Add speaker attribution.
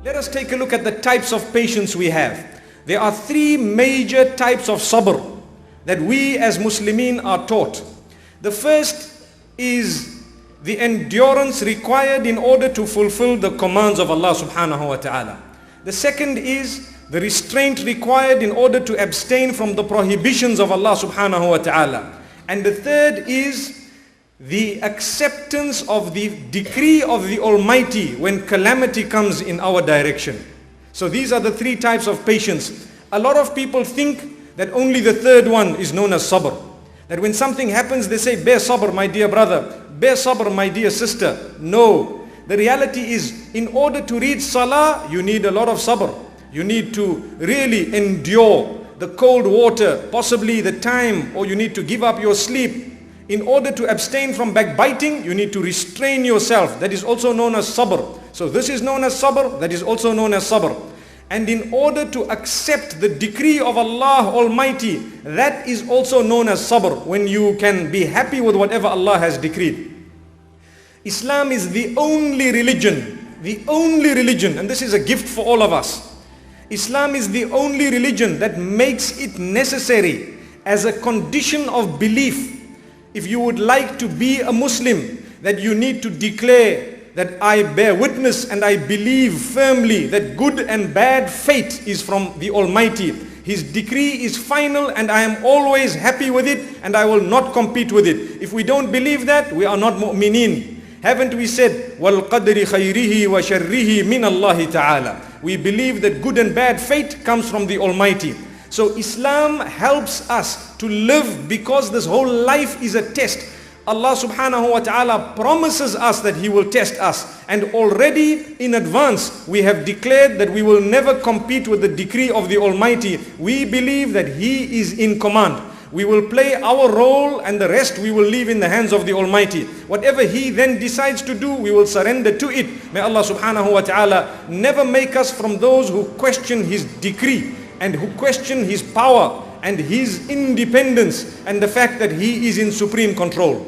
Speaker 1: Let us take a look at the types of patience we have. There are three major types of sabr that we as Muslimin are taught. The first is the endurance required in order to fulfill the commands of Allah subhanahu wa ta'ala. The second is the restraint required in order to abstain from the prohibitions of Allah subhanahu wa ta'ala. And the third is the acceptance of the decree of the Almighty when calamity comes in our direction. So these are the three types of patience. A lot of people think that only the third one is known as sabr. That when something happens, they say, bear sabr, my dear brother. Bear sabr, my dear sister. No. The reality is, in order to read salah, you need a lot of sabr. You need to really endure the cold water, possibly the time, or you need to give up your sleep. In order to abstain from backbiting, you need to restrain yourself. That is also known as sabr. So this is known as sabr, that is also known as sabr. And in order to accept the decree of Allah Almighty, that is also known as sabr, when you can be happy with whatever Allah has decreed. Islam is the only religion, and this is a gift for all of us. Islam is the only religion that makes it necessary as a condition of belief. If you would like to be a Muslim, that you need to declare that I bear witness and I believe firmly that good and bad fate is from the Almighty. His decree is final and I am always happy with it and I will not compete with it. If we don't believe that, we are not mu'mineen. Haven't we said, وَالْقَدْرِ خَيْرِهِ وَشَرِّهِ مِنَ اللَّهِ تَعَالَى. We believe that good and bad fate comes from the Almighty. So Islam helps us to live because this whole life is a test. Allah subhanahu wa ta'ala promises us that He will test us. And already in advance, we have declared that we will never compete with the decree of the Almighty. We believe that He is in command. We will play our role and the rest we will leave in the hands of the Almighty. Whatever He then decides to do, we will surrender to it. May Allah subhanahu wa ta'ala never make us from those who question His decree and who question His power and His independence and the fact that He is in supreme control.